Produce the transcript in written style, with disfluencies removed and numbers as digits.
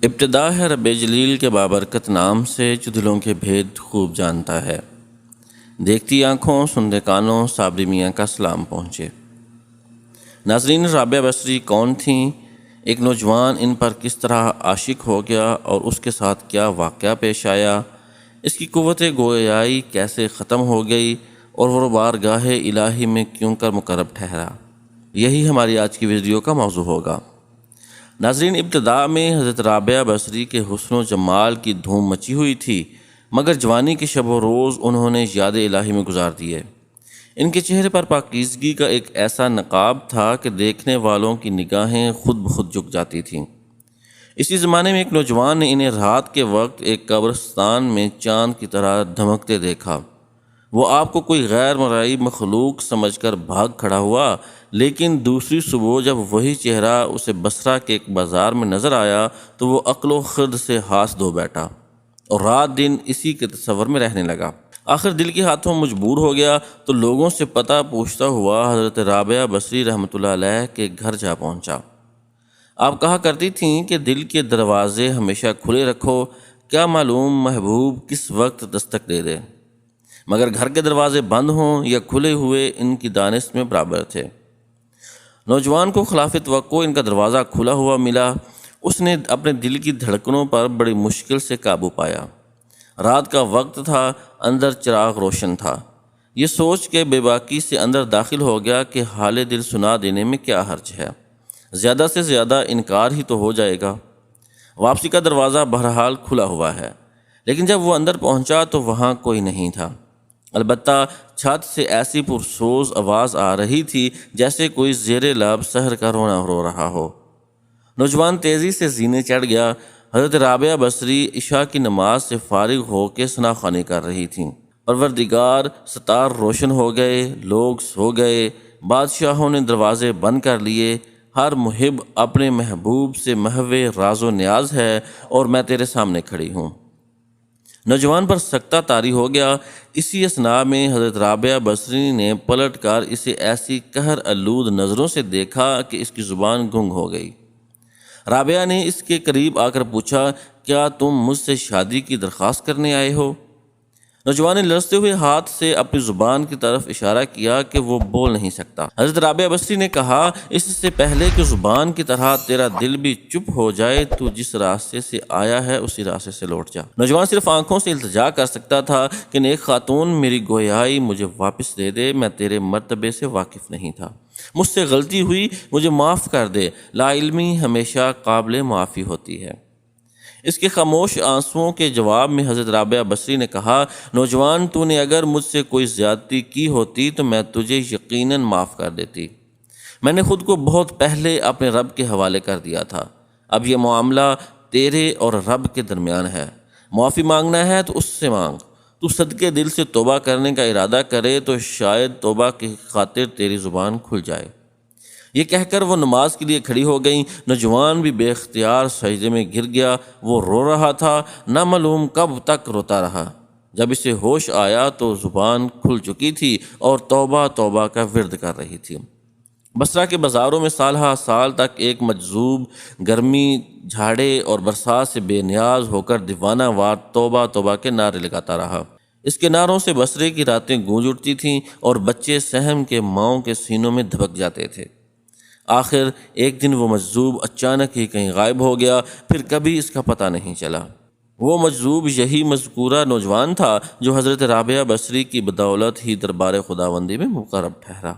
ابتدا ہے رب جلیل کے بابرکت نام سے جو دلوں کے بھید خوب جانتا ہے۔ دیکھتی آنکھوں سنتے کانوں صابری میاں کا سلام پہنچے۔ ناظرین، رابعہ بصری کون تھیں؟ ایک نوجوان ان پر کس طرح عاشق ہو گیا اور اس کے ساتھ کیا واقعہ پیش آیا؟ اس کی قوت گویائی کیسے ختم ہو گئی اور وہ بارگاہ الہی میں کیوں کر مقرب ٹھہرا؟ یہی ہماری آج کی ویڈیو کا موضوع ہوگا۔ ناظرین، ابتداء میں حضرت رابعہ بصری کے حسن و جمال کی دھوم مچی ہوئی تھی، مگر جوانی کے شب و روز انہوں نے یاد الہی میں گزار دیے۔ ان کے چہرے پر پاکیزگی کا ایک ایسا نقاب تھا کہ دیکھنے والوں کی نگاہیں خود بخود جھک جاتی تھیں۔ اسی زمانے میں ایک نوجوان نے انہیں رات کے وقت ایک قبرستان میں چاند کی طرح دھمکتے دیکھا۔ وہ آپ کو کوئی غیر مرئی مخلوق سمجھ کر بھاگ کھڑا ہوا، لیکن دوسری صبح جب وہی چہرہ اسے بصرہ کے ایک بازار میں نظر آیا تو وہ عقل و خرد سے ہاتھ دھو بیٹھا اور رات دن اسی کے تصور میں رہنے لگا۔ آخر دل کے ہاتھوں مجبور ہو گیا تو لوگوں سے پتہ پوچھتا ہوا حضرت رابعہ بصری رحمۃ اللہ علیہ کے گھر جا پہنچا۔ آپ کہا کرتی تھیں کہ دل کے دروازے ہمیشہ کھلے رکھو، کیا معلوم محبوب کس وقت دستک دے دے، مگر گھر کے دروازے بند ہوں یا کھلے ہوئے ان کی دانست میں برابر تھے۔ نوجوان کو خلاف توقع ان کا دروازہ کھلا ہوا ملا۔ اس نے اپنے دل کی دھڑکنوں پر بڑی مشکل سے قابو پایا۔ رات کا وقت تھا، اندر چراغ روشن تھا۔ یہ سوچ کے بے باکی سے اندر داخل ہو گیا کہ حال دل سنا دینے میں کیا حرج ہے، زیادہ سے زیادہ انکار ہی تو ہو جائے گا۔ واپسی کا دروازہ بہرحال کھلا ہوا ہے، لیکن جب وہ اندر پہنچا تو وہاں کوئی نہیں تھا۔ البتہ چھت سے ایسی پرسوز آواز آ رہی تھی جیسے کوئی زیر لب سحر کا رونا رو رہا ہو۔ نوجوان تیزی سے زینے چڑھ گیا۔ حضرت رابعہ بصری عشاء کی نماز سے فارغ ہو کے ثناخوانی کر رہی تھیں۔ پروردگار ستار روشن ہو گئے، لوگ سو گئے، بادشاہوں نے دروازے بند کر لیے۔ ہر محب اپنے محبوب سے محو راز و نیاز ہے اور میں تیرے سامنے کھڑی ہوں۔ نوجوان پر سکتہ طاری ہو گیا۔ اسی اثناء میں حضرت رابعہ بصری نے پلٹ کر اسے ایسی قہر آلود نظروں سے دیکھا کہ اس کی زبان گنگ ہو گئی۔ رابعہ نے اس کے قریب آ کر پوچھا، کیا تم مجھ سے شادی کی درخواست کرنے آئے ہو؟ نوجوان نے لرزتے ہوئے ہاتھ سے اپنی زبان کی طرف اشارہ کیا کہ وہ بول نہیں سکتا۔ حضرت رابعہ بصری نے کہا، اس سے پہلے کہ زبان کی طرح تیرا دل بھی چپ ہو جائے تو جس راستے سے آیا ہے اسی راستے سے لوٹ جا۔ نوجوان صرف آنکھوں سے التجا کر سکتا تھا کہ نیک خاتون میری گویائی مجھے واپس دے دے، میں تیرے مرتبے سے واقف نہیں تھا، مجھ سے غلطی ہوئی، مجھے معاف کر دے۔ لا علمی ہمیشہ قابل معافی ہوتی ہے۔ اس کے خاموش آنسوؤں کے جواب میں حضرت رابعہ بصری نے کہا، نوجوان، تو نے اگر مجھ سے کوئی زیادتی کی ہوتی تو میں تجھے یقیناً معاف کر دیتی۔ میں نے خود کو بہت پہلے اپنے رب کے حوالے کر دیا تھا۔ اب یہ معاملہ تیرے اور رب کے درمیان ہے۔ معافی مانگنا ہے تو اس سے مانگ۔ تو صدقے دل سے توبہ کرنے کا ارادہ کرے تو شاید توبہ کی خاطر تیری زبان کھل جائے۔ یہ کہہ کر وہ نماز کے لیے کھڑی ہو گئیں۔ نوجوان بھی بے اختیار سجدے میں گر گیا۔ وہ رو رہا تھا، نہ معلوم کب تک روتا رہا۔ جب اسے ہوش آیا تو زبان کھل چکی تھی اور توبہ توبہ کا ورد کر رہی تھی۔ بصرہ کے بازاروں میں سالہ سال تک ایک مجذوب گرمی، جھاڑے اور برسات سے بے نیاز ہو کر دیوانہ وار توبہ توبہ کے نعرے لگاتا رہا۔ اس کے نعروں سے بصرے کی راتیں گونج اٹھتی تھیں اور بچے سہم کے ماؤں کے سینوں میں دھبک جاتے تھے۔ آخر ایک دن وہ مجذوب اچانک ہی کہیں غائب ہو گیا، پھر کبھی اس کا پتہ نہیں چلا۔ وہ مجذوب یہی مذکورہ نوجوان تھا جو حضرت رابعہ بصری کی بدولت ہی دربار خداوندی میں مقرب ٹھہرا۔